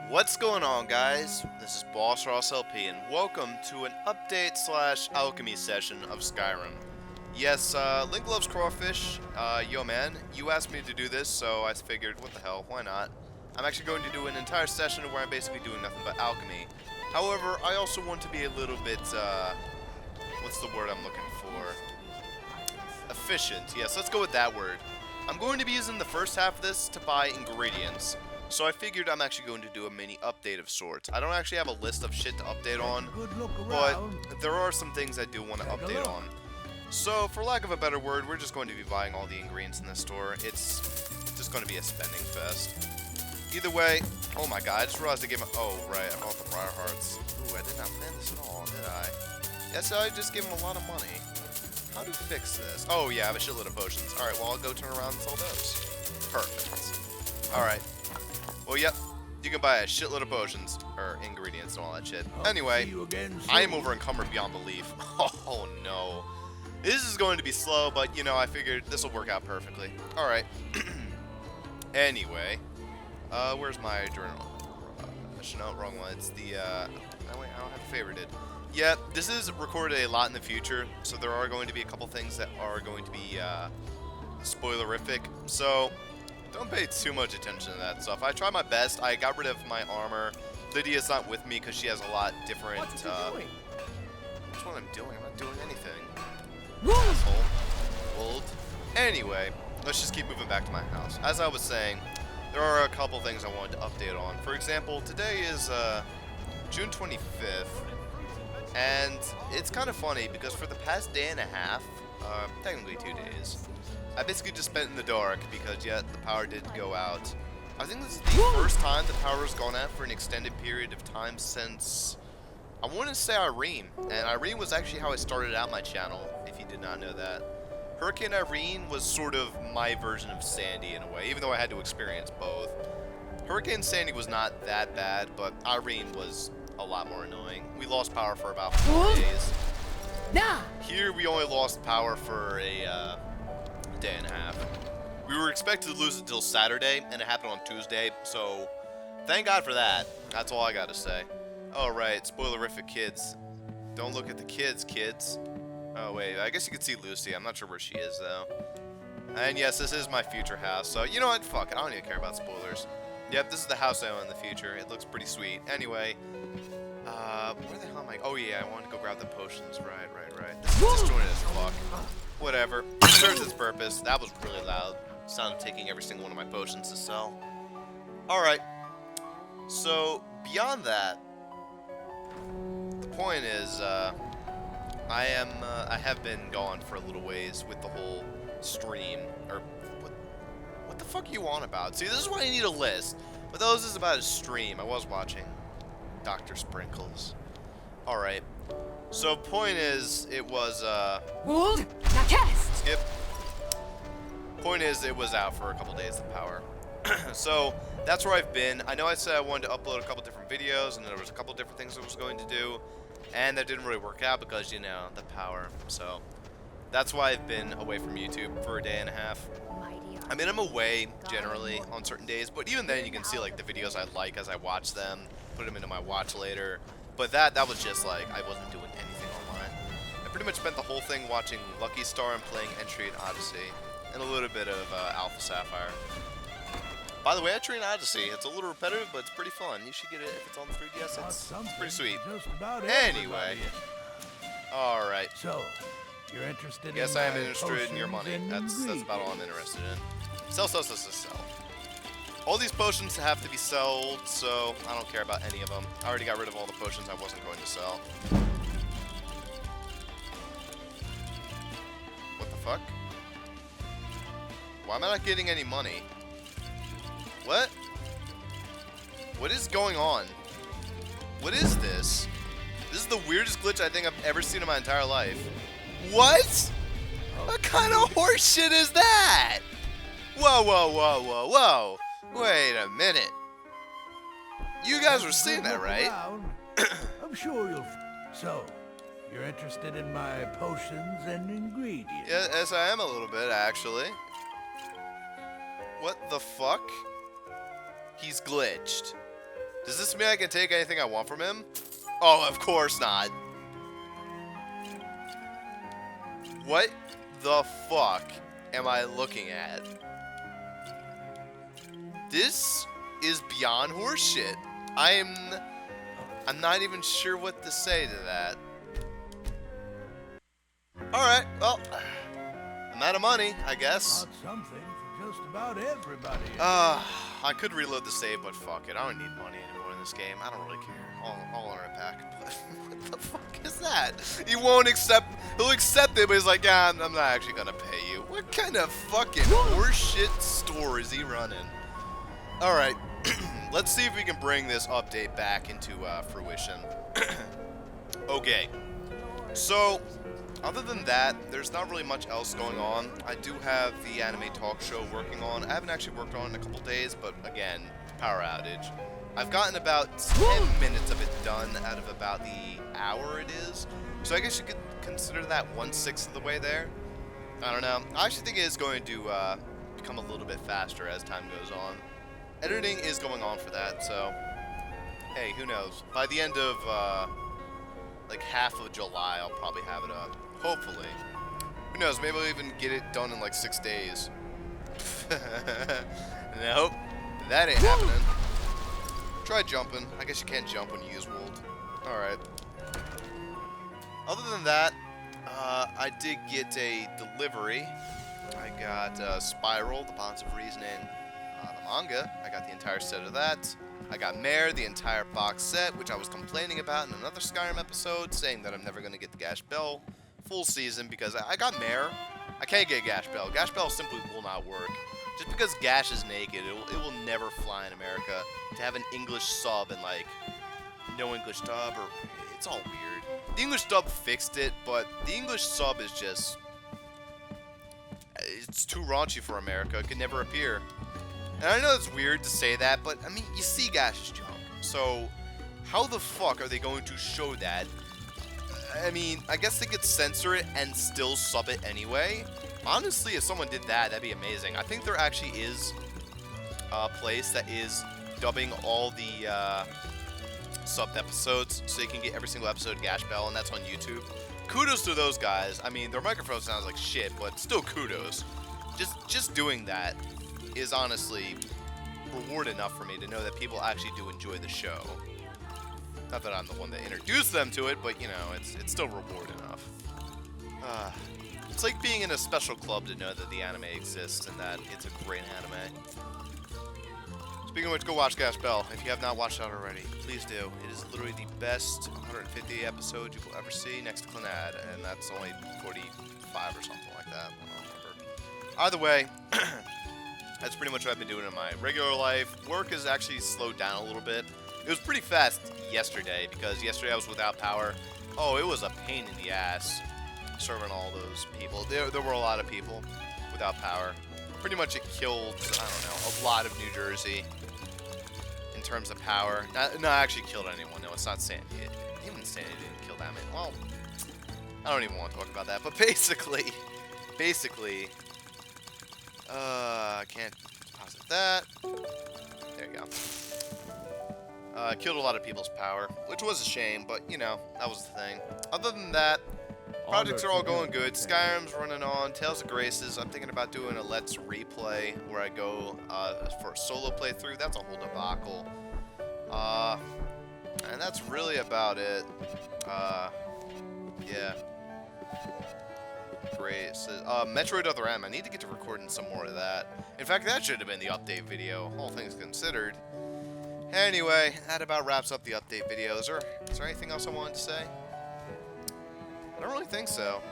What's going on, guys? This is Bossrosslp, and welcome to an update slash alchemy session of Skyrim. Yes, Link loves crawfish. Yo man, you asked me to do this, so I figured, what the hell, why not? I'm actually going to do an entire session where I'm basically doing nothing but alchemy. However, I also want to be a little bit, what's the word I'm looking for? Efficient. Yes, let's go with that word. I'm going to be using the first half of this to buy ingredients. So I figured I'm actually going to do a mini update of sorts. I don't actually have a list of shit to update on, but there are some things I do want to update on. So, for lack of a better word, we're just going to be buying all the ingredients in this store. It's just going to be a spending fest. Either way, oh my god, I just realized I gave him, oh right, I bought the Briar Hearts. Ooh, I did not plan this at all, did I? Yes, I just gave him a lot of money. How to fix this? Oh yeah, I have a shitload of potions. Alright, well I'll go turn around and sell those. Perfect. Alright. Well, yep, you can buy a shitload of potions, or ingredients and all that shit. Anyway, I am over encumbered beyond belief. Oh no. This is going to be slow, but, you know, I figured this will work out perfectly. Alright. Anyway, where's my journal? No, wrong one. It's the, no, wait, I don't have it favorited. Yeah, this is recorded a lot in the future, so there are going to be a couple things that are going to be, spoilerific. So, don't pay too much attention to that stuff. I tried my best. I got rid of my armor. Lydia's not with me because she has a lot different, What's doing? That's what I'm doing. I'm not doing anything. Asshole. Old. Anyway, let's just keep moving back to my house. As I was saying, there are a couple things I wanted to update on. For example, today is June 25th, and it's kind of funny because for the past day and a half, technically 2 days, I basically just spent in the dark because, yeah, the power did go out. I think this is the first time the power has gone out for an extended period of time since, I want to say Irene. And Irene was actually how I started out my channel, if you did not know that. Hurricane Irene was sort of my version of Sandy in a way, even though I had to experience both. Hurricane Sandy was not that bad, but Irene was a lot more annoying. We lost power for about 4 days. Here we only lost power for a day and a half. We were expected to lose it till Saturday, and it happened on Tuesday, so thank God for that. That's all I gotta say. Oh right, spoilerific kids. Don't look at the kids, kids. Oh wait, I guess you can see Lucy. I'm not sure where she is though. And yes, this is my future house, so you know what? Fuck it, I don't even care about spoilers. Yep, this is the house I own in the future. It looks pretty sweet. Anyway, where the hell am I? Oh yeah, I wanted to go grab the potions. Right. This is disjointed as fuck. Whatever. It serves its purpose. That was really loud. Sound of taking every single one of my potions to sell. Alright. So, beyond that, the point is, I have been gone for a little ways with the whole stream, or, what the fuck are you on about? See, this is why you need a list. But those is about a stream. I was watching Dr. Sprinkles. Alright. So, point is, it was, skip. Point is, it was out for a couple days, the power. So, that's where I've been. I know I said I wanted to upload a couple different videos, and there was a couple different things I was going to do, and that didn't really work out because, you know, the power. So, that's why I've been away from YouTube for a day and a half. I mean, I'm away, generally, on certain days, but even then you can see, like, the videos I like as I watch them, put them into my watch later. But that was just, like, I wasn't doing anything online. I pretty much spent the whole thing watching Lucky Star and playing Entry and Odyssey, and a little bit of Alpha Sapphire. By the way, Entry and Odyssey, it's a little repetitive, but it's pretty fun. You should get it if it's on the 3DS. It's pretty sweet. Anyway. Alright. So, you're interested in yes, I am interested in your money. That's about all I'm interested in. Sell. All these potions have to be sold, so I don't care about any of them. I already got rid of all the potions I wasn't going to sell. What the fuck? Why am I not getting any money? What? What is going on? What is this? This is the weirdest glitch I think I've ever seen in my entire life. What? What kind of horse shit is that? Whoa. Wait a minute. You guys were seeing that, right? I'm sure you'll. So, you're interested in my potions and ingredients? Yes, I am a little bit, actually. What the fuck? He's glitched. Does this mean I can take anything I want from him? Oh, of course not. What the fuck am I looking at? This is beyond horseshit. I'm not even sure what to say to that. Alright, well, I'm out of money, I guess. Got something for just about everybody. I could reload the save, but fuck it. I don't need money anymore in this game. I don't really care. I'll earn it back. But what the fuck is that? He won't accept. He'll accept it, but he's like, yeah, I'm not actually gonna pay you. What kind of fucking horseshit store is he running? All right, let's see if we can bring this update back into fruition. Okay, so. Other than that, there's not really much else going on. I do have the anime talk show working on. I haven't actually worked on it in a couple days, but again, power outage. I've gotten about 10 minutes of it done out of about the hour it is. So I guess you could consider that 1/6 of the way there. I don't know. I actually think it is going to become a little bit faster as time goes on. Editing is going on for that, so hey, who knows? By the end of like half of July, I'll probably have it up. Hopefully. Who knows, maybe I'll even get it done in like 6 days. Nope. That ain't happening. Try jumping. I guess you can't jump when you use Wold. Alright. Other than that, I did get a delivery. I got Spiral, the Bonds of Reasoning, the manga. I got the entire set of that. I got Mare, the entire box set, which I was complaining about in another Skyrim episode, saying that I'm never going to get the Gash Bell full season because I got Mare. I can't get Gash Bell. Gash Bell simply will not work. Just because Gash is naked, it will never fly in America. To have an English sub and, like, no English dub, or it's all weird. The English dub fixed it, but the English sub is just... it's too raunchy for America. It could never appear. And I know it's weird to say that, but, I mean, you see Gash's junk. So, how the fuck are they going to show that? I mean, I guess they could censor it and still sub it anyway. Honestly, if someone did that, that'd be amazing. I think there actually is a place that is dubbing all the subbed episodes, so you can get every single episode Gash Bell, and that's on YouTube. Kudos to those guys. I mean, their microphone sounds like shit, but still kudos. Just doing that is honestly reward enough for me to know that people actually do enjoy the show. Not that I'm the one that introduced them to it, but you know, it's still reward enough. It's like being in a special club to know that the anime exists and that it's a great anime. Speaking of which, go watch Gash Bell. If you have not watched it already, please do. It is literally the best 150 episode you will ever see next to Clannad, and that's only 45 or something like that. I don't remember. Either way, that's pretty much what I've been doing in my regular life. Work has actually slowed down a little bit. It was pretty fast yesterday, because yesterday I was without power. Oh, it was a pain in the ass serving all those people. There were a lot of people without power. Pretty much it killed, I don't know, a lot of New Jersey in terms of power. No, I actually killed anyone. No, it's not Sandy. Even Sandy didn't kill that many. Well, I don't even want to talk about that. But basically, I can't deposit that. There you go. Killed a lot of people's power, which was a shame, but, you know, that was the thing. Other than that, projects are all going good. Skyrim's running on. Tales of Graces, I'm thinking about doing a Let's Replay where I go for a solo playthrough. That's a whole debacle. And that's really about it. Yeah. Great. So, Metroid Other M. I need to get to recording some more of that. In fact, that should have been the update video, all things considered. Anyway, that about wraps up the update video. Is there anything else I wanted to say? I don't really think so.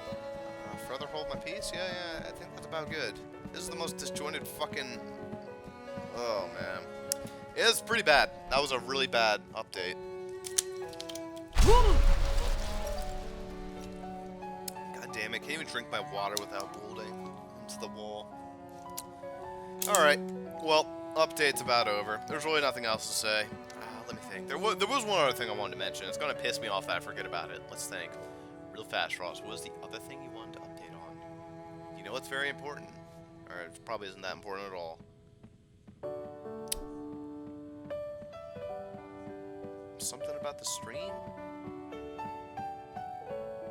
Further hold my peace? Yeah, I think that's about good. This is the most disjointed fucking... Oh, man. It's pretty bad. That was a really bad update. God damn it, can't even drink my water without molding into the wall. Alright, well, update's about over. There's really nothing else to say. Let me think. There was one other thing I wanted to mention. It's going to piss me off that I forget about it. Let's think. Real fast, Ross. What was the other thing you wanted to update on? You know it's very important. Or it probably isn't that important at all. something about the stream?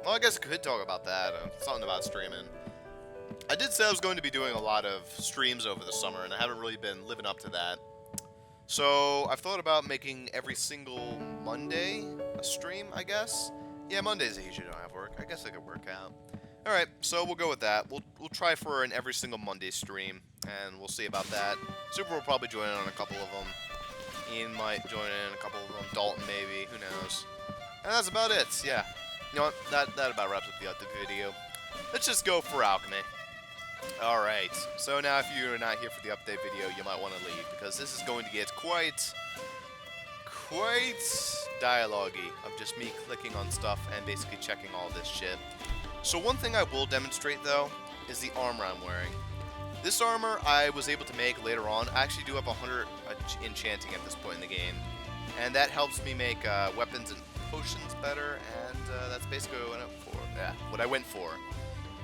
Well, I guess I could talk about that. Something about streaming. I did say I was going to be doing a lot of streams over the summer, and I haven't really been living up to that. So, I've thought about making every single Monday a stream, I guess. Yeah, Mondays I usually don't have work. I guess I could work out. Alright, so we'll go with that. We'll try for an every single Monday stream, and we'll see about that. Super will probably join in on a couple of them. Ian might join in a couple of them. Dalton maybe, who knows. And that's about it, yeah. You know what, that about wraps up the video. Let's just go for Alchemy. Alright, so now if you're not here for the update video, you might want to leave, because this is going to get quite dialogue-y of just me clicking on stuff and basically checking all this shit. So one thing I will demonstrate, though, is the armor I'm wearing. This armor I was able to make later on. I actually do have 100 enchanting at this point in the game, and that helps me make weapons and potions better, and that's basically what I went for.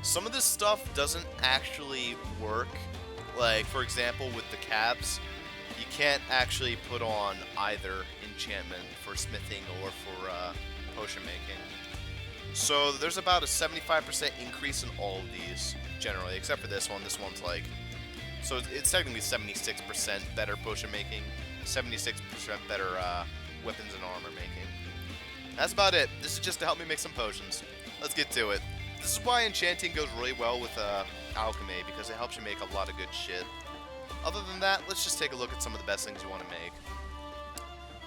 Some of this stuff doesn't actually work. Like, for example, with the caps, you can't actually put on either enchantment for smithing or for potion making. So there's about a 75% increase in all of these, generally, except for this one. This one's like... So it's technically 76% better potion making, 76% better weapons and armor making. That's about it. This is just to help me make some potions. Let's get to it. This is why enchanting goes really well with Alchemy, because it helps you make a lot of good shit. Other than that, let's just take a look at some of the best things you want to make.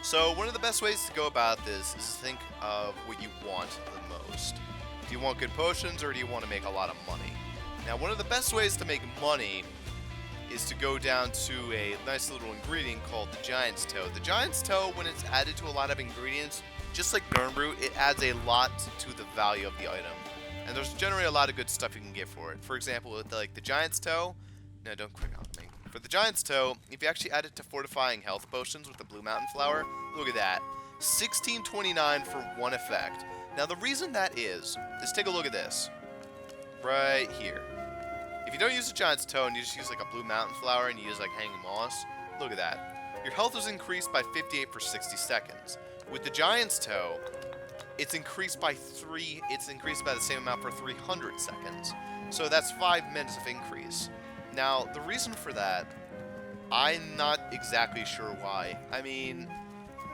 So, one of the best ways to go about this is to think of what you want the most. Do you want good potions, or do you want to make a lot of money? Now, one of the best ways to make money is to go down to a nice little ingredient called the Giant's Toe. The Giant's Toe, when it's added to a lot of ingredients, just like Nirnbrew, it adds a lot to the value of the item. And there's generally a lot of good stuff you can get for it. For example, with like the Giant's Toe... No, don't click on me. For the Giant's Toe, if you actually add it to fortifying health potions with the Blue Mountain Flower, look at that. 1629 for one effect. Now the reason that is take a look at this. Right here. If you don't use the Giant's Toe and you just use like a Blue Mountain Flower and you use like Hanging Moss, look at that. Your health is increased by 58 for 60 seconds. With the Giant's Toe, it's increased by the same amount for 300 seconds. So that's 5 minutes of increase. Now, the reason for that, I'm not exactly sure why. I mean,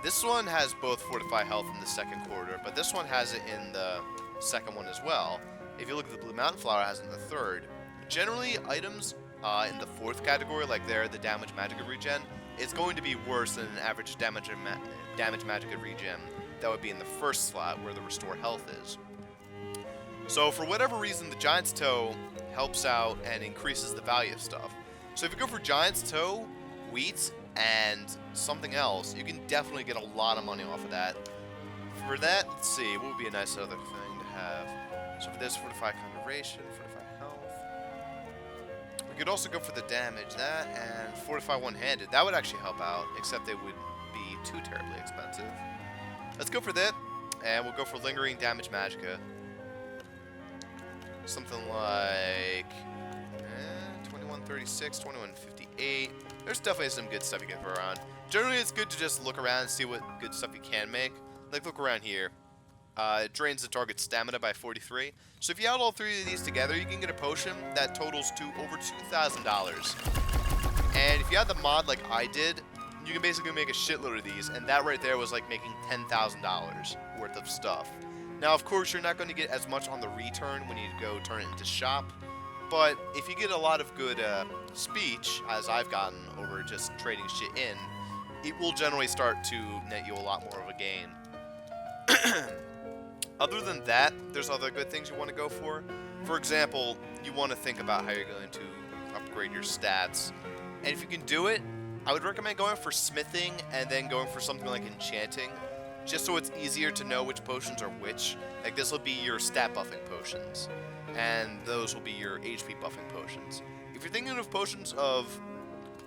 this one has both Fortify Health in the second quarter, but this one has it in the second one as well. If you look at the Blue Mountain Flower, it has it in the third. Generally, items in the fourth category, like the Damage Magic Regen, is going to be worse than an average Damage Magic Regen that would be in the first slot, where the Restore Health is. So, for whatever reason, the Giant's Toe helps out and increases the value of stuff. So if you go for Giant's Toe, Wheat, and something else, you can definitely get a lot of money off of that. For that, let's see, what would be a nice other thing to have? So for this, Fortify Conjuration, Fortify Health. We could also go for the damage, that, and Fortify One-Handed. That would actually help out, except it would be too terribly expensive. Let's go for that, and we'll go for Lingering Damage Magicka. Something like 2136, 2158. There's definitely some good stuff you can throw around. Generally, it's good to just look around and see what good stuff you can make. Like, look around here. It drains the target's stamina by 43. So if you add all three of these together, you can get a potion that totals to over $2,000. And if you add the mod like I did, you can basically make a shitload of these. And that right there was like making $10,000 worth of stuff. Now, of course, you're not going to get as much on the return when you go turn it into shop, but if you get a lot of good speech, as I've gotten over just trading shit in, it will generally start to net you a lot more of a gain. Other than that, there's other good things you want to go for. For example, you want to think about how you're going to upgrade your stats, and if you can do it, I would recommend going for smithing and then going for something like enchanting. Just so it's easier to know which potions are which. Like, this will be your stat buffing potions, and those will be your HP buffing potions. If you're thinking of potions of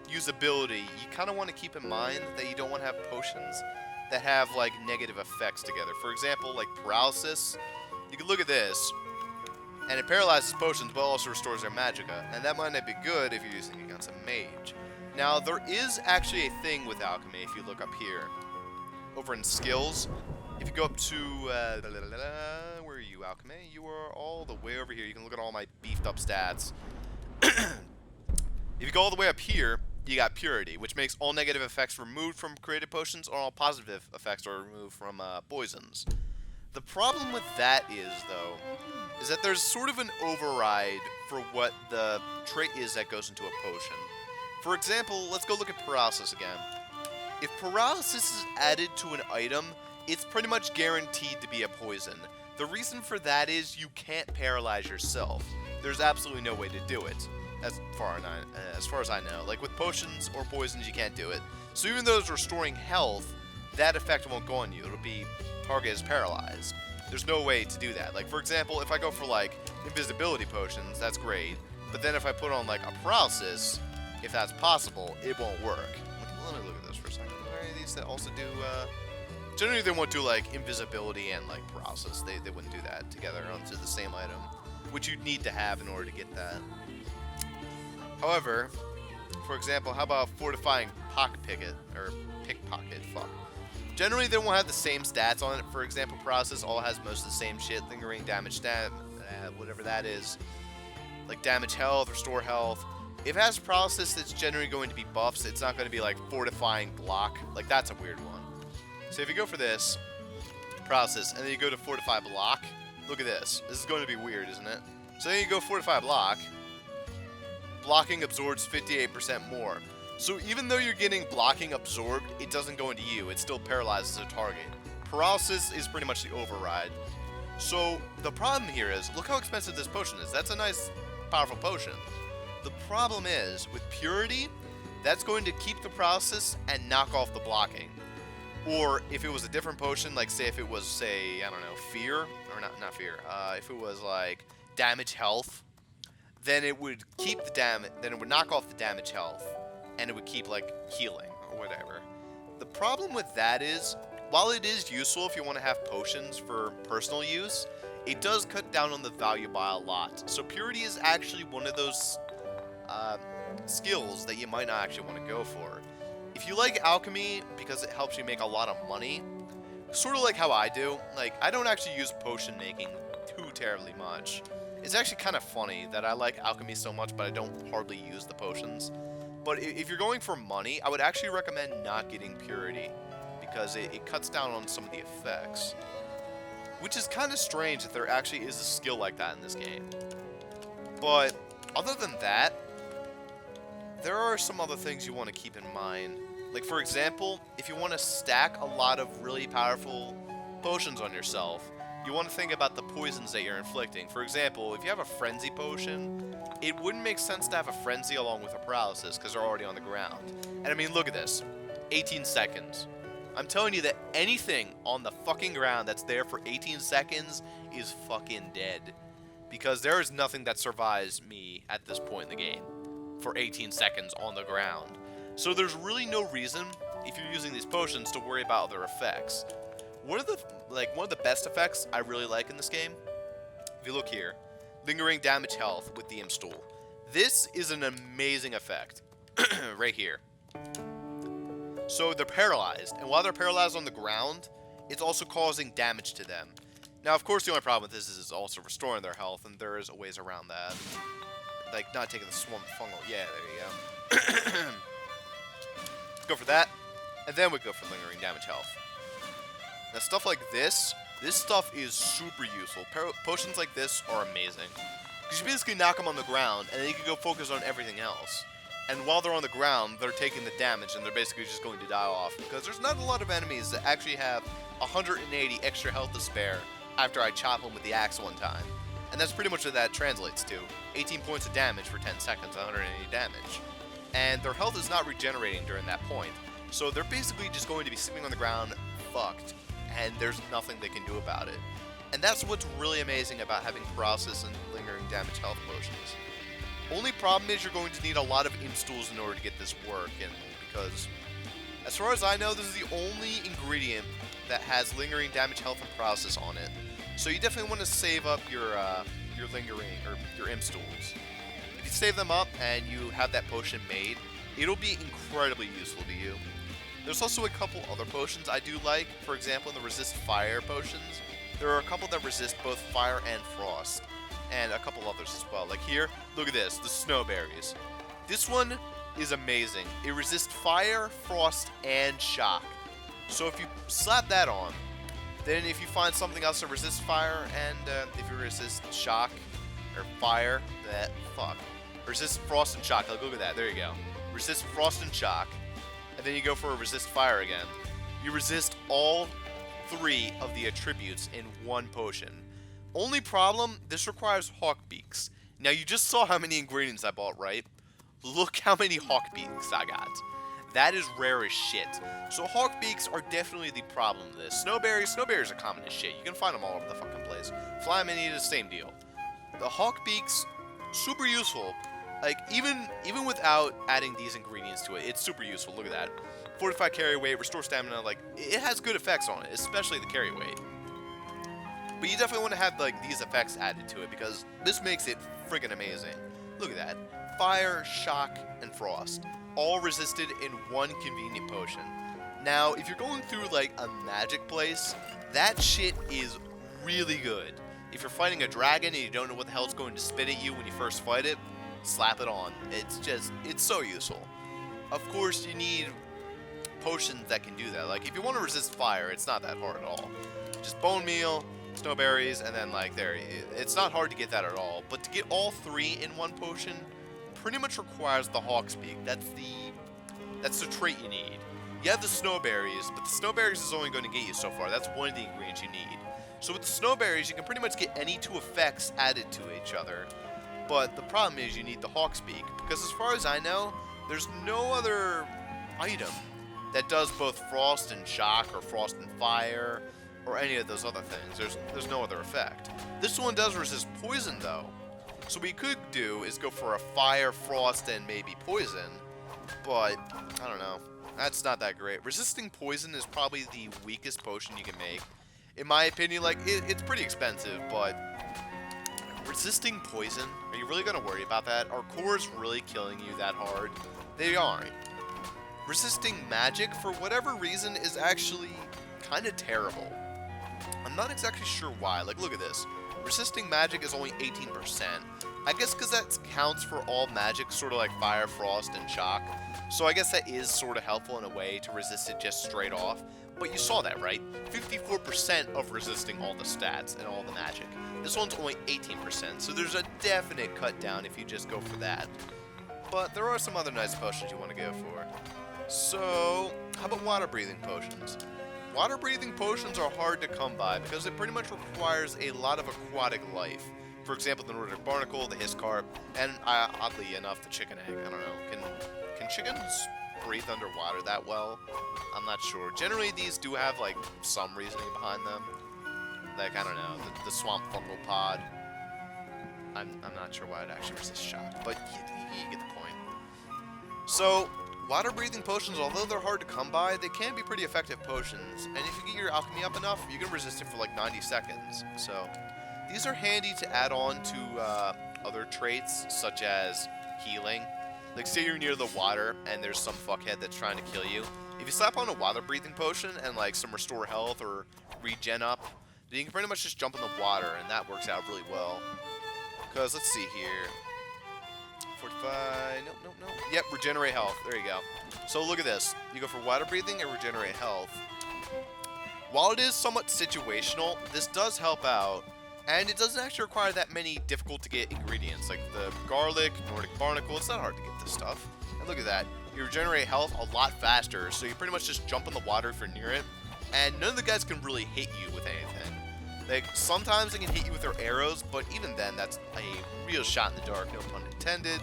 usability, you kind of want to keep in mind that you don't want to have potions that have, like, negative effects together. For example, like paralysis, you can look at this, and it paralyzes potions, but also restores their magicka, and that might not be good if you're using it against a mage. Now, there is actually a thing with alchemy, if you look up here. over in skills, if you go up to, where are you, Alchemy? You are all the way over here. You can look at all my beefed up stats. If you go all the way up here, you got Purity, which makes all negative effects removed from created potions, or all positive effects are removed from poisons. The problem with that is, though, is that there's sort of an override for what the trait is that goes into a potion. For example, let's go look at Paralysis again. If Paralysis is added to an item, it's pretty much guaranteed to be a poison. The reason for that is you can't paralyze yourself. There's absolutely no way to do it. As far as I know. Like with potions or poisons, you can't do it. So even though it's restoring health, that effect won't go on you. It'll be target is paralyzed. There's no way to do that. Like for example, if I go for like invisibility potions, that's great. But then if I put on like a paralysis, if that's possible, it won't work. Let me look at this for a second. Are there any of these that also do? Generally, they won't do like invisibility and like paralysis. They wouldn't do that together onto the same item, which you'd need to have in order to get that. However, for example, how about Fortifying Pickpocket, or Pickpocket, fuck. Generally, they won't have the same stats on it. For example, Paralysis all has most of the same shit, lingering damage, whatever that is. Like damage health, restore health. If it has Paralysis that's generally going to be buffs, it's not going to be like Fortifying Block. Like, that's a weird one. So if you go for this, Paralysis, and then you go to Fortify Block, look at this. This is going to be weird, isn't it? So then you go Fortify Block. Blocking absorbs 58% more. So even though you're getting blocking absorbed, it doesn't go into you. It still paralyzes a target. Paralysis is pretty much the override. So the problem here is, look how expensive this potion is. That's a nice, powerful potion. The problem is, with Purity, that's going to keep the paralysis and knock off the blocking. Or if it was a different potion, like say if it was, say, I don't know, Fear, or not Fear, if it was like Damage Health, then it would keep the damage, then it would knock off the damage health, and it would keep, like, healing, or whatever. The problem with that is, while it is useful if you want to have potions for personal use, it does cut down on the value by a lot. So Purity is actually one of those skills that you might not actually want to go for. If you like Alchemy, because it helps you make a lot of money, sort of like how I do, like, I don't actually use potion making too terribly much. It's actually kind of funny that I like Alchemy so much, but I don't hardly use the potions. But if you're going for money, I would actually recommend not getting Purity, because it cuts down on some of the effects. Which is kind of strange that there actually is a skill like that in this game. But other than that, there are some other things you want to keep in mind. Like for example, if you want to stack a lot of really powerful potions on yourself, you want to think about the poisons that you're inflicting. For example, if you have a Frenzy potion, it wouldn't make sense to have a Frenzy along with a Paralysis, because they're already on the ground. And I mean, look at this. 18 seconds. I'm telling you that anything on the fucking ground that's there for 18 seconds is fucking dead. Because there is nothing that survives me at this point in the game for 18 seconds on the ground. So there's really no reason, if you're using these potions, to worry about other effects. One of the best effects I really like in this game, if you look here, lingering damage health with the Imp Stool. This is an amazing effect, right here. So they're paralyzed, and while they're paralyzed on the ground, it's also causing damage to them. Now, of course, the only problem with this is it's also restoring their health, and there is ways around that. Like, not taking the Swamp Fungal. Yeah, there you go. Go for that, and then we go for lingering damage health. Now, stuff like this stuff is super useful. Potions like this are amazing. Because you basically knock them on the ground, and then you can go focus on everything else. And while they're on the ground, they're taking the damage, and they're basically just going to die off. Because there's not a lot of enemies that actually have 180 extra health to spare after I chop them with the axe one time. And that's pretty much what that translates to. 18 points of damage for 10 seconds, 180 damage. And their health is not regenerating during that point. So they're basically just going to be sitting on the ground, fucked. And there's nothing they can do about it. And that's what's really amazing about having paralysis and lingering damage health potions. Only problem is you're going to need a lot of Imp Stools in order to get this working, because as far as I know, this is the only ingredient that has lingering damage health and paralysis on it. So you definitely want to save up your lingering, or your Imp Stools. If you save them up and you have that potion made, it'll be incredibly useful to you. There's also a couple other potions I do like. For example, in the resist fire potions, there are a couple that resist both fire and frost, and a couple others as well. Like here, look at this, the snowberries. This one is amazing. It resists fire, frost, and shock. So if you slap that on, then if you find something else that resists fire, and if you resist shock or fire, resist frost and shock. Like, look at that. There you go. Resist frost and shock, and then you go for a resist fire again. You resist all 3 of the attributes in one potion. Only problem, this requires hawk beaks. Now you just saw how many ingredients I bought, right? Look how many hawk beaks I got. That is rare as shit. So hawk beaks are definitely the problem with this. Snowberries are common as shit. You can find them all over the fucking place. Fly mini, the same deal. The hawk beaks, super useful. Like, even without adding these ingredients to it, it's super useful. Look at that. 45 carry weight, restore stamina, like, it has good effects on it, especially the carry weight. But you definitely want to have, like, these effects added to it, because this makes it friggin' amazing. Look at that. Fire, shock, and frost. All resisted in one convenient potion. Now, if you're going through, like, a magic place, that shit is really good. If you're fighting a dragon and you don't know what the hell it's going to spit at you when you first fight it, slap it on. It's so useful. Of course, you need potions that can do that. Like, if you want to resist fire, it's not that hard at all. Just bone meal, snowberries, and then, like, there. It's not hard to get that at all. But to get all 3 in one potion pretty much requires the hawk's beak. That's the trait you need. You have the snowberries, but the snowberries is only going to get you so far. That's one of the ingredients you need. So with the snowberries, you can pretty much get any 2 effects added to each other. But the problem is you need the hawk's beak, because as far as I know, there's no other item that does both frost and shock, or frost and fire, or any of those other things. There's no other effect. This one does resist poison, though. So what we could do is go for a fire, frost, and maybe poison. But, I don't know. That's not that great. Resisting poison is probably the weakest potion you can make. In my opinion, like, it's pretty expensive, but resisting poison, are you really going to worry about that? Are cores really killing you that hard? They aren't. Resisting magic, for whatever reason, is actually kind of terrible. I'm not exactly sure why. Like, look at this. Resisting magic is only 18%. I guess because that counts for all magic, sort of like fire, frost, and shock. So I guess that is sort of helpful in a way to resist it just straight off. But you saw that, right? 54% of resisting all the stats and all the magic. This one's only 18%, so there's a definite cut down if you just go for that. But there are some other nice potions you want to go for. So, how about water breathing potions? Water breathing potions are hard to come by because it pretty much requires a lot of aquatic life. For example, the Nordic barnacle, the hiss carp, and oddly enough, the chicken egg. I don't know. Can chickens breathe underwater that well? I'm not sure. Generally, these do have, like, some reasoning behind them. Like, I don't know, the swamp fungal pod. I'm not sure why it actually resists shock, but you get the point. So, water breathing potions, although they're hard to come by, they can be pretty effective potions. And if you get your alchemy up enough, you can resist it for like 90 seconds. So, these are handy to add on to other traits, such as healing. Like, say you're near the water, and there's some fuckhead that's trying to kill you. If you slap on a water breathing potion and, like, some restore health or regen up, then you can pretty much just jump in the water, and that works out really well. Because, let's see here. 45, nope. Yep, regenerate health. There you go. So look at this. You go for water breathing and regenerate health. While it is somewhat situational, this does help out. And it doesn't actually require that many difficult to get ingredients. Like the garlic, Nordic barnacle, it's not hard to get this stuff. And look at that. You regenerate health a lot faster, so you pretty much just jump in the water if you're near it. And none of the guys can really hit you with anything. Like, sometimes they can hit you with their arrows, but even then, that's a real shot in the dark, no pun intended.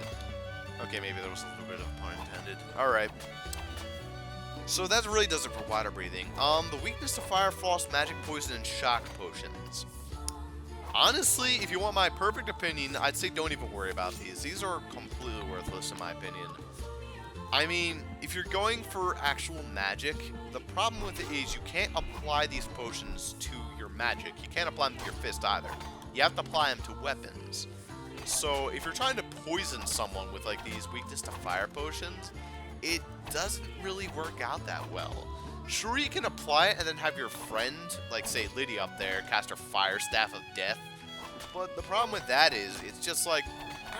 Okay, maybe there was a little bit of pun intended. Alright. So that really does it for water breathing. The weakness to fire, frost, magic, poison, and shock potions. Honestly, if you want my perfect opinion, I'd say don't even worry about these. These are completely worthless in my opinion. I mean, if you're going for actual magic, the problem with it is you can't apply these potions to your magic. You can't apply them to your fist either. You have to apply them to weapons. So if you're trying to poison someone with like these weakness to fire potions, it doesn't really work out that well. Sure, you can apply it and then have your friend, like say Lydia up there, cast her Fire Staff of Death, but the problem with that is, it's just like,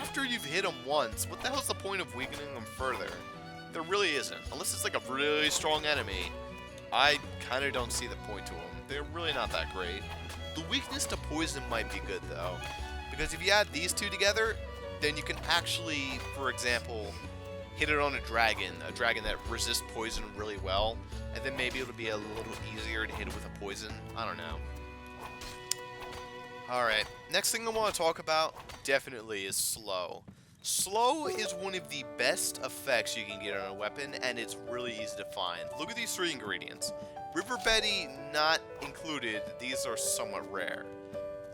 after you've hit them once, what the hell's the point of weakening them further? There really isn't. Unless it's like a really strong enemy, I kind of don't see the point to them. They're really not that great. The weakness to poison might be good though, because if you add these two together, then you can actually, for example, hit it on a dragon that resists poison really well, and then maybe it'll be a little easier to hit it with a poison. I don't know. Alright, next thing I want to talk about definitely is slow. Slow is one of the best effects you can get on a weapon, and it's really easy to find. Look at these 3 ingredients. River Betty not included, these are somewhat rare.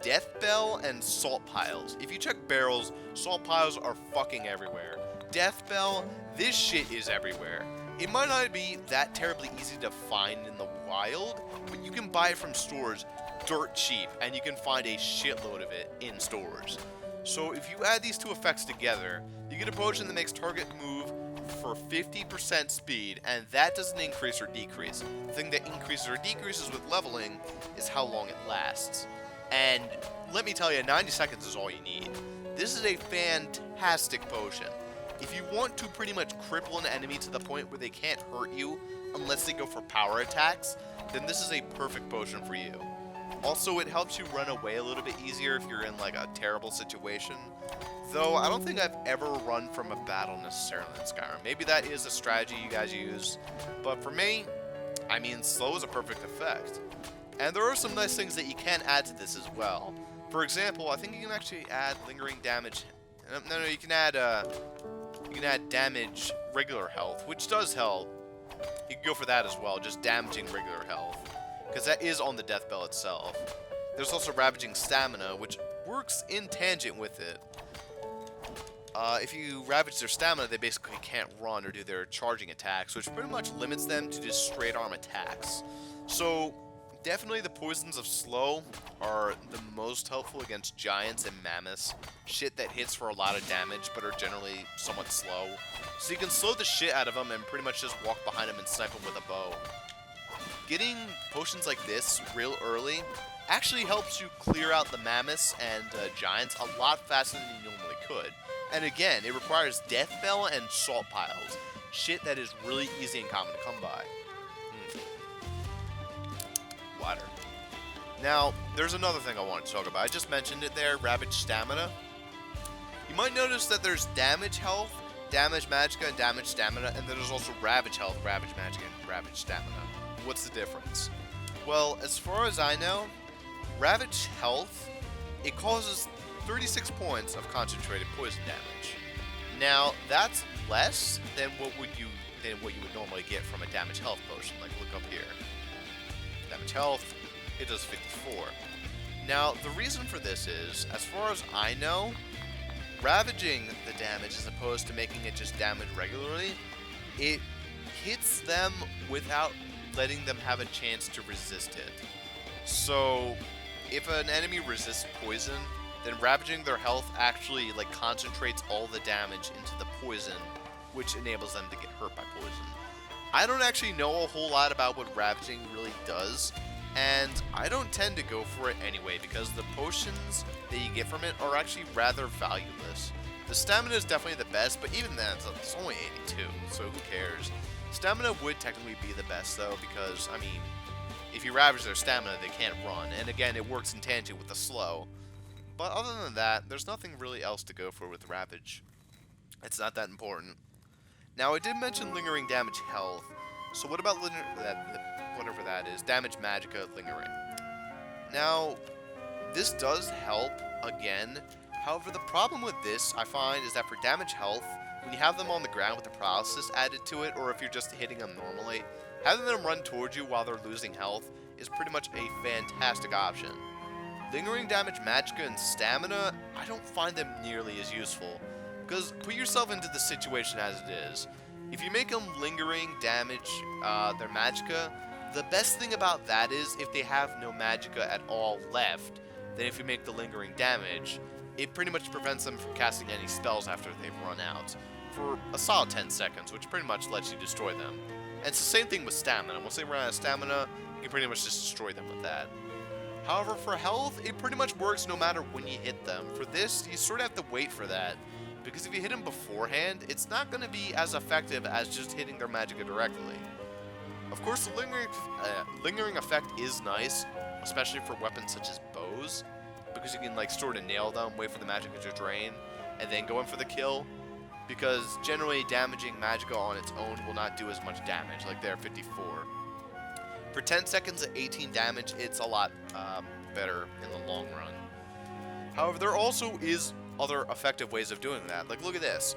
Death Bell and Salt Piles. If you check barrels, salt piles are fucking everywhere. Death Bell, this shit is everywhere. It might not be that terribly easy to find in the wild, but you can buy it from stores dirt cheap, and you can find a shitload of it in stores. So if you add these two effects together, you get a potion that makes target move for 50% speed, and that doesn't increase or decrease. The thing that increases or decreases with leveling is how long it lasts. And let me tell you, 90 seconds is all you need. This is a fantastic potion. If you want to pretty much cripple an enemy to the point where they can't hurt you unless they go for power attacks, then this is a perfect potion for you. Also, it helps you run away a little bit easier if you're in like a terrible situation. Though, I don't think I've ever run from a battle necessarily in Skyrim. Maybe that is a strategy you guys use. But for me, I mean, slow is a perfect effect. And there are some nice things that you can add to this as well. For example, I think you can actually add lingering damage. No, you can add damage regular health, which does help. You can go for that as well, just damaging regular health, because that is on the death bell itself. There's also ravaging stamina, which works in tangent with it. If you ravage their stamina, they basically can't run or do their charging attacks, which pretty much limits them to just straight arm attacks. So definitely the poisons of slow are the most helpful against giants and mammoths. Shit that hits for a lot of damage but are generally somewhat slow. So you can slow the shit out of them and pretty much just walk behind them and snipe them with a bow. Getting potions like this real early actually helps you clear out the mammoths and giants a lot faster than you normally could. And again, it requires death bell and salt piles. Shit that is really easy and common to come by. Water. Now, there's another thing I wanted to talk about. I just mentioned it there, ravage stamina. You might notice that there's damage health, damage magicka, and damage stamina, and then there's also ravage health, ravage magicka, and ravage stamina. What's the difference? Well, as far as I know, ravage health, it causes 36 points of concentrated poison damage. Now, that's less than what you would normally get from a damage health potion. Like, look up here. Damage health, it does 54. Now, the reason for this is, as far as I know, ravaging the damage as opposed to making it just damage regularly, it hits them without letting them have a chance to resist it. So, if an enemy resists poison, then ravaging their health actually like concentrates all the damage into the poison, which enables them to get hurt by poison. I don't actually know a whole lot about what ravaging really does, and I don't tend to go for it anyway because the potions that you get from it are actually rather valueless. The stamina is definitely the best, but even then, it's only 82, so who cares? Stamina would technically be the best though, because, I mean, if you ravage their stamina, they can't run, and again, it works in tangent with the slow. But other than that, there's nothing really else to go for with Ravage. It's not that important. Now, I did mention lingering damage health, so what about whatever that is, damage magicka lingering? Now, this does help, again. However, the problem with this, I find, is that for damage health, when you have them on the ground with the paralysis added to it, or if you're just hitting them normally, having them run towards you while they're losing health is pretty much a fantastic option. Lingering damage magicka and stamina, I don't find them nearly as useful, because put yourself into the situation as it is. If you make them lingering damage their magicka, the best thing about that is if they have no magicka at all left, then if you make the lingering damage, it pretty much prevents them from casting any spells after they've run out. for a solid 10 seconds, which pretty much lets you destroy them. And it's the same thing with stamina. Once they run out of stamina, you can pretty much just destroy them with that. However, for health, it pretty much works no matter when you hit them. For this, you sort of have to wait for that, because if you hit them beforehand, it's not going to be as effective as just hitting their magicka directly. Of course, the lingering effect is nice, especially for weapons such as bows, because you can like sort of nail them, wait for the magicka to drain, and then go in for the kill. Because generally, damaging magicka on its own will not do as much damage, like there, 54. For 10 seconds at 18 damage, it's a lot better in the long run. However, there also is other effective ways of doing that. Like, look at this.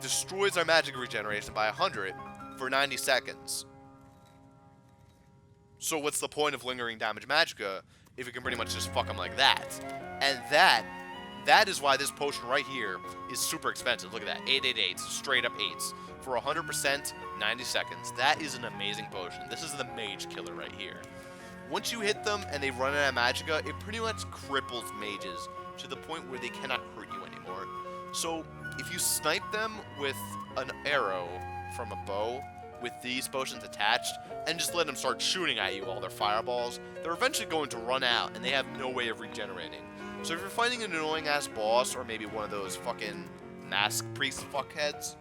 Destroys our magic regeneration by 100 for 90 seconds. So what's the point of lingering damage magicka if you can pretty much just fuck them like that? And that is why this potion right here is super expensive. Look at that. 888, straight up 8s. For 100%, 90 seconds. That is an amazing potion. This is the mage killer right here. Once you hit them and they run out of magicka, it pretty much cripples mages to the point where they cannot hurt you anymore. So if you snipe them with an arrow from a bow with these potions attached and just let them start shooting at you while they're fireballs, they're eventually going to run out and they have no way of regenerating. So if you're fighting an annoying ass boss, or maybe one of those fucking mask priest fuckheads,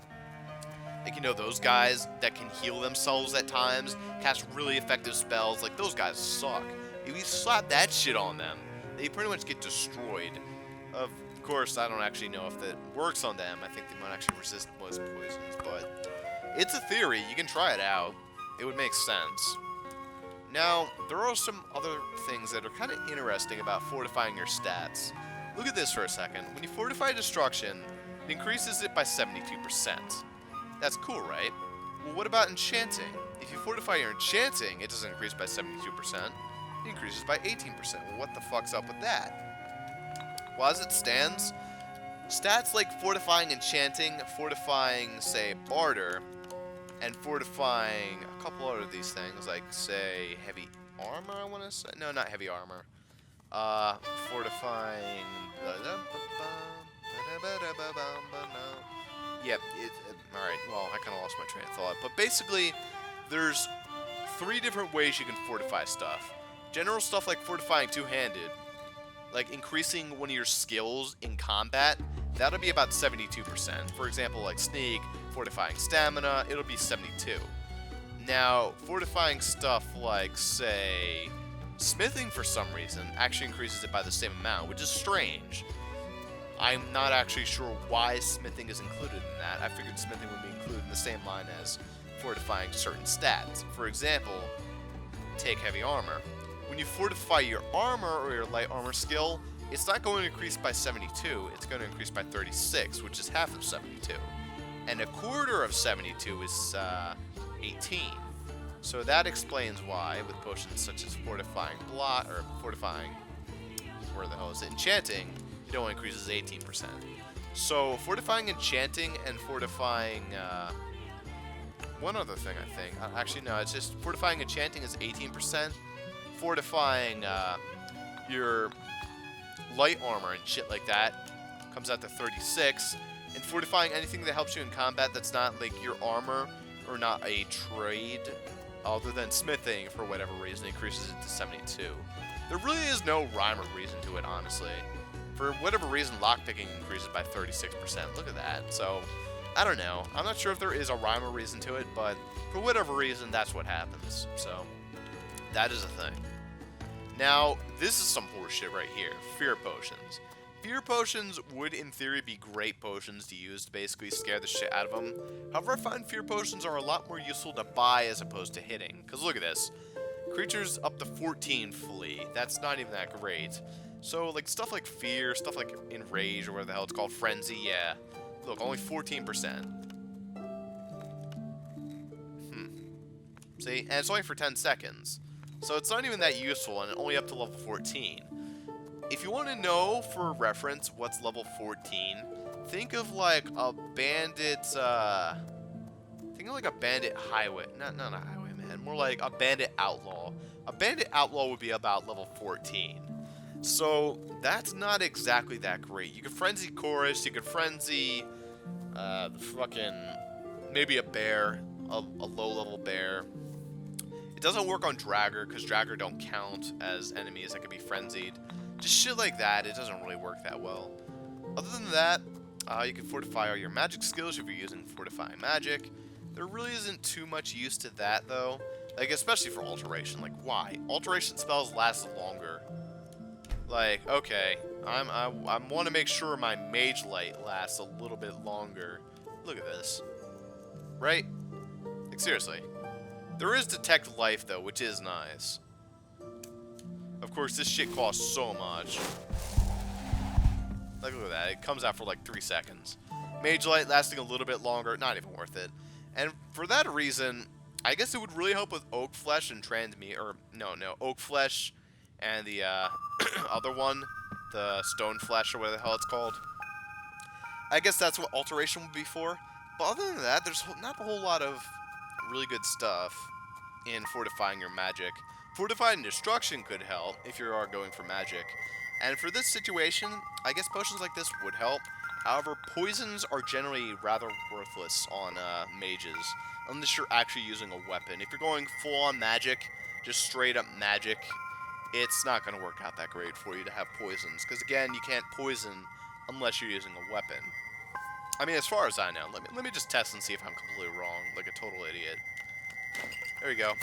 like, you know, those guys that can heal themselves at times, cast really effective spells, like, those guys suck. If you slap that shit on them, they pretty much get destroyed. Of course, I don't actually know if that works on them. I think they might actually resist most poisons, but it's a theory. You can try it out. It would make sense. Now, there are some other things that are kind of interesting about fortifying your stats. Look at this for a second. When you fortify destruction, it increases it by 72%. That's cool, right? Well, what about enchanting? If you fortify your enchanting, it doesn't increase by 72%. It increases by 18%. Well, what the fuck's up with that? Well, as it stands, stats like fortifying enchanting, fortifying, say, barter, and fortifying a couple other of these things, like, say, heavy armor, I want to say? No, not heavy armor. Fortifying... Yep, alright, well, I kind of lost my train of thought. But basically, there's 3 different ways you can fortify stuff. General stuff like fortifying two-handed, like increasing one of your skills in combat, that'll be about 72%. For example, like sneak, fortifying stamina, it'll be 72. Now, fortifying stuff like, say, smithing for some reason actually increases it by the same amount, which is strange. I'm not actually sure why smithing is included in that. I figured smithing would be included in the same line as fortifying certain stats. For example, take heavy armor. When you fortify your armor or your light armor skill, it's not going to increase by 72, it's going to increase by 36, which is half of 72. And a quarter of 72 is 18. So that explains why, with potions such as fortifying blot, or fortifying, where the hell is it, enchanting, it only increases 18%. So fortifying enchanting and fortifying, one other thing I think, actually no, it's just fortifying enchanting is 18%, fortifying your light armor and shit like that comes out to 36, and fortifying anything that helps you in combat that's not like your armor or not a trade other than smithing for whatever reason increases it to 72. There really is no rhyme or reason to it, honestly. For whatever reason, lockpicking increases by 36%. Look at that. So, I don't know. I'm not sure if there is a rhyme or reason to it, but for whatever reason, that's what happens. So, that is a thing. Now, this is some horseshit right here. Fear potions. Fear potions would, in theory, be great potions to use to basically scare the shit out of them. However, I find fear potions are a lot more useful to buy as opposed to hitting. Because look at this. Creatures up to 14 flee. That's not even that great. So, like, stuff like fear, stuff like enrage, or whatever the hell it's called, frenzy, yeah. Look, only 14%. See? And it's only for 10 seconds. So it's not even that useful, and only up to level 14. If you want to know, for reference, what's level 14, think of, like, a bandit, think of, like, a bandit highway. Not a highwayman, more like a bandit outlaw. A bandit outlaw would be about level 14. So, that's not exactly that great. You can frenzy chorus, you can frenzy Fucking maybe a bear, a low-level bear. It doesn't work on Dragger because Dragger don't count as enemies that can be frenzied. Just shit like that. It doesn't really work that well. Other than that, you can fortify all your magic skills if you're using fortifying magic. There really isn't too much use to that though. Like, especially for alteration. Like, why? Alteration spells last longer. Like, okay, I want to make sure my mage light lasts a little bit longer. Look at this, right? Like, seriously, there is detect life though, which is nice. Of course, this shit costs so much. Like, look at that. It comes out for like 3 seconds. Mage light lasting a little bit longer, not even worth it. And for that reason, I guess it would really help with Oak Flesh and Transmute, or no, Oak Flesh and the other one, the Stone Flesh or whatever the hell it's called. I guess that's what Alteration would be for. But other than that, there's not a whole lot of really good stuff in fortifying your magic. Fortifying Destruction could help if you are going for magic. And for this situation, I guess potions like this would help. However, poisons are generally rather worthless on mages, unless you're actually using a weapon. If you're going full-on magic, just straight-up magic, it's not going to work out that great for you to have poisons. Because, again, you can't poison unless you're using a weapon. I mean, as far as I know. Let me just test and see if I'm completely wrong, like a total idiot. There we go.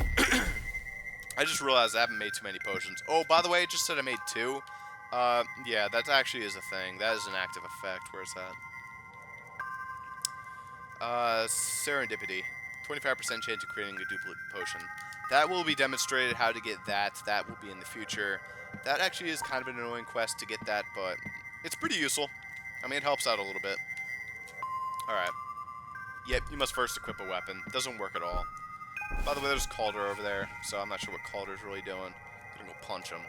I just realized I haven't made too many potions. Oh, by the way, it just said I made 2. Yeah, that actually is a thing. That is an active effect. Where's that? Serendipity. 25% chance of creating a duplicate potion. That will be demonstrated how to get that. That will be in the future. That actually is kind of an annoying quest to get that, but it's pretty useful. I mean, it helps out a little bit. Alright. Yep, you must first equip a weapon. Doesn't work at all. By the way, there's Calder over there, so I'm not sure what Calder's really doing. Gonna go punch him.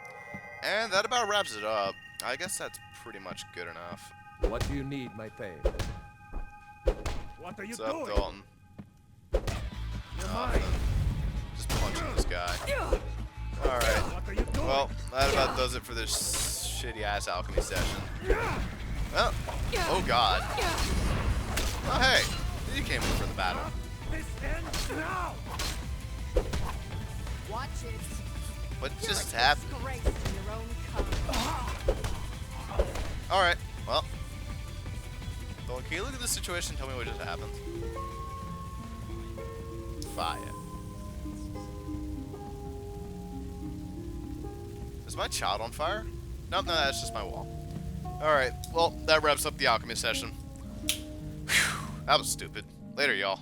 And that about wraps it up. I guess that's pretty much good enough. What do you need, my fave? What are you What's up, doing? Dalton? You're mine. Just punching this guy. Alright. What are you doing? Well, that about does it for this shitty-ass alchemy session. Well, oh god. Oh hey, you came in for the battle. This ends now. Watch it. What You're just a happened? disgrace to your own kind. Alright, well. Well, can you look at this situation and tell me what just happened? Fire. Is my child on fire? Nope, no, that's just my wall. Alright, well, that wraps up the alchemy session. Whew, that was stupid. Later, y'all.